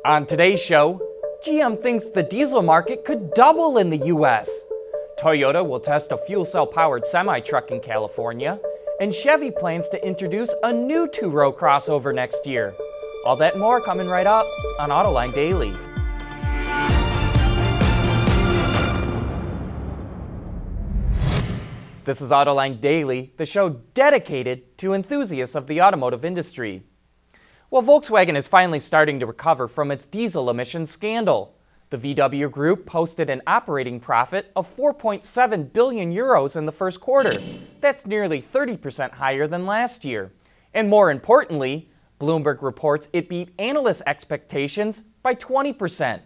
On today's show, GM thinks the diesel market could double in the US. Toyota will test a fuel cell-powered semi-truck in California, and Chevy plans to introduce a new two-row crossover next year. All that and more coming right up on Autoline Daily. This is Autoline Daily, the show dedicated to enthusiasts of the automotive industry. Well, Volkswagen is finally starting to recover from its diesel emissions scandal. The VW Group posted an operating profit of 4.7 billion euros in the first quarter. That's nearly 30% higher than last year. And more importantly, Bloomberg reports it beat analyst expectations by 20%.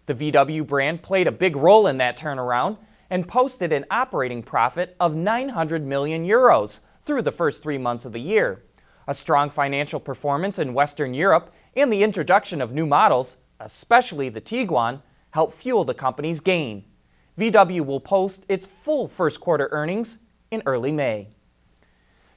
The VW brand played a big role in that turnaround and posted an operating profit of 900 million euros through the first 3 months of the year. A strong financial performance in Western Europe and the introduction of new models, especially the Tiguan, helped fuel the company's gain. VW will post its full first quarter earnings in early May.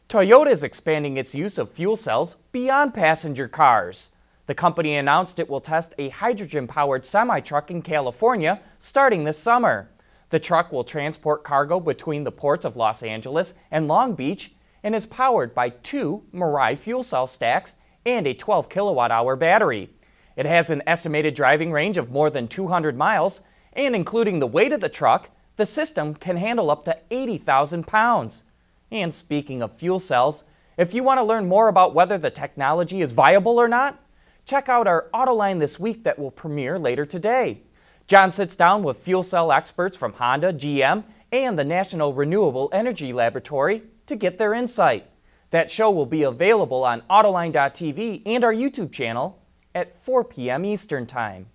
Toyota is expanding its use of fuel cells beyond passenger cars. The company announced it will test a hydrogen-powered semi-truck in California starting this summer. The truck will transport cargo between the ports of Los Angeles and Long Beach and is powered by 2 Mirai fuel cell stacks and a 12 kilowatt-hour battery. It has an estimated driving range of more than 200 miles, and including the weight of the truck, the system can handle up to 80,000 pounds. And speaking of fuel cells, if you want to learn more about whether the technology is viable or not, check out our Autoline This Week that will premiere later today. John sits down with fuel cell experts from Honda, GM, and the National Renewable Energy Laboratory to get their insight. That show will be available on Autoline.tv and our YouTube channel at 4 p.m. Eastern Time.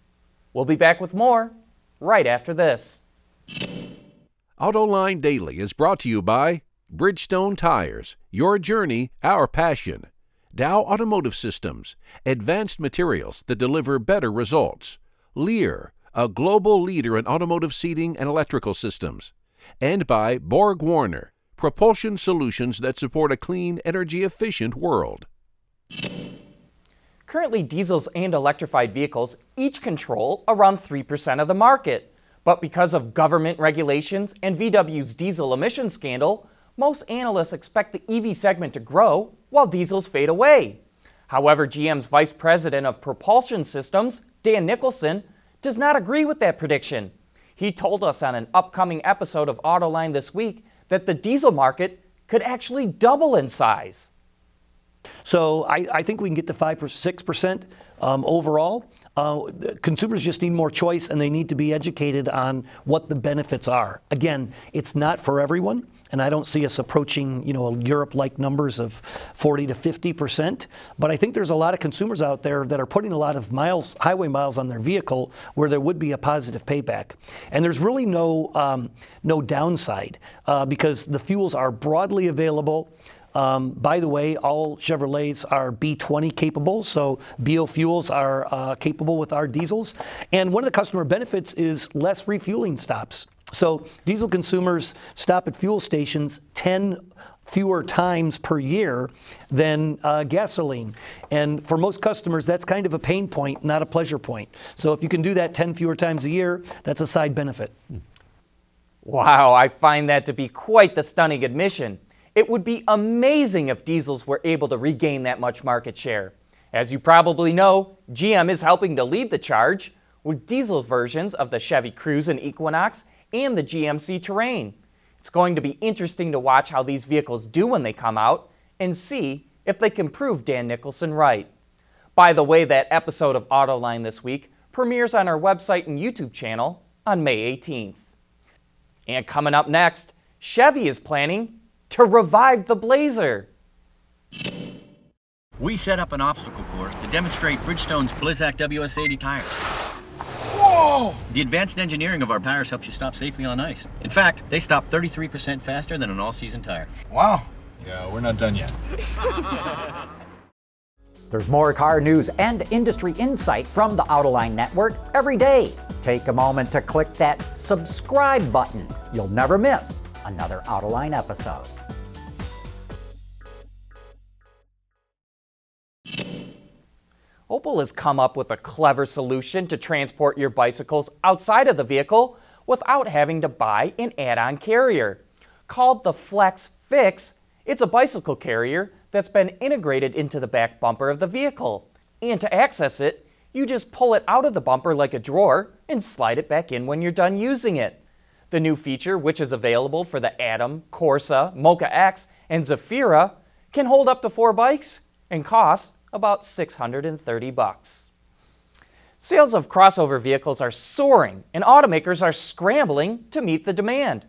We'll be back with more right after this. Autoline Daily is brought to you by Bridgestone Tires, your journey, our passion. Dow Automotive Systems, advanced materials that deliver better results. Lear, a global leader in automotive seating and electrical systems. And by Borg Warner, propulsion solutions that support a clean, energy-efficient world. Currently, diesels and electrified vehicles each control around 3% of the market. But because of government regulations and VW's diesel emissions scandal, most analysts expect the EV segment to grow while diesels fade away. However, GM's Vice President of Propulsion Systems, Dan Nicholson, does not agree with that prediction. He told us on an upcoming episode of Autoline This Week that the diesel market could actually double in size. So I think we can get to 5 or 6% overall. Consumers just need more choice, and they need to be educated on what the benefits are. Again, it's not for everyone, and I don't see us approaching, Europe-like numbers of 40 to 50%. But I think there's a lot of consumers out there that are putting a lot of miles, highway miles, on their vehicle where there would be a positive payback. And there's really no downside because the fuels are broadly available. By the way, all Chevrolets are B20 capable, so biofuels are capable with our diesels. And one of the customer benefits is less refueling stops. So diesel consumers stop at fuel stations 10 fewer times per year than gasoline. And for most customers, that's kind of a pain point, not a pleasure point. So if you can do that 10 fewer times a year, that's a side benefit. Wow, I find that to be quite the stunning admission. It would be amazing if diesels were able to regain that much market share. As you probably know, GM is helping to lead the charge with diesel versions of the Chevy Cruze and Equinox and the GMC Terrain. It's going to be interesting to watch how these vehicles do when they come out and see if they can prove Dan Nicholson right. By the way, that episode of Autoline This Week premieres on our website and YouTube channel on May 18th. And coming up next, Chevy is planning to revive the Blazer. We set up an obstacle course to demonstrate Bridgestone's Blizzak WS80 tires. Whoa! The advanced engineering of our tires helps you stop safely on ice. In fact, they stop 33% faster than an all-season tire. Wow. Yeah, we're not done yet. There's more car news and industry insight from the Autoline Network every day. Take a moment to click that subscribe button. You'll never miss another Autoline episode. Opel has come up with a clever solution to transport your bicycles outside of the vehicle without having to buy an add-on carrier. Called the Flex Fix, it's a bicycle carrier that's been integrated into the back bumper of the vehicle. And to access it, you just pull it out of the bumper like a drawer and slide it back in when you're done using it. The new feature, which is available for the Atom, Corsa, Mocha X, and Zafira, can hold up to 4 bikes and costs about $630. Sales of crossover vehicles are soaring, and automakers are scrambling to meet the demand.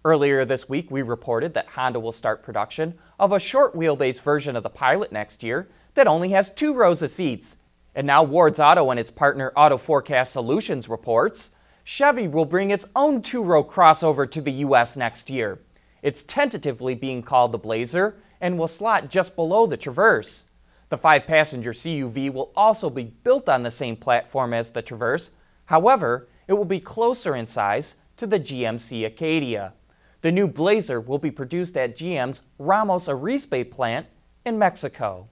Earlier this week, we reported that Honda will start production of a short wheelbase version of the Pilot next year that only has 2 rows of seats. And now Ward's Auto and its partner Auto Forecast Solutions reports Chevy will bring its own 2-row crossover to the U.S. next year. It's tentatively being called the Blazer and will slot just below the Traverse. The 5-passenger CUV will also be built on the same platform as the Traverse. However, it will be closer in size to the GMC Acadia. The new Blazer will be produced at GM's Ramos Arizpe plant in Mexico.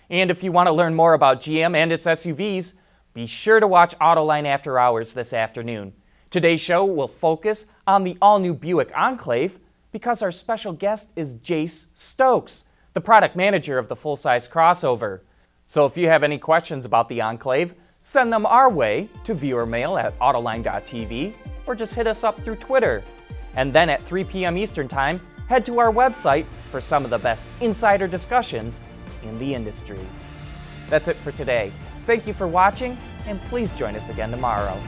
And if you want to learn more about GM and its SUVs, be sure to watch Autoline After Hours this afternoon. Today's show will focus on the all-new Buick Enclave because our special guest is Jace Stokes, the product manager of the full-size crossover. So if you have any questions about the Enclave, send them our way to viewermail@autoline.tv or just hit us up through Twitter. And then at 3 p.m. Eastern Time, head to our website for some of the best insider discussions in the industry. That's it for today. Thank you for watching, and please join us again tomorrow.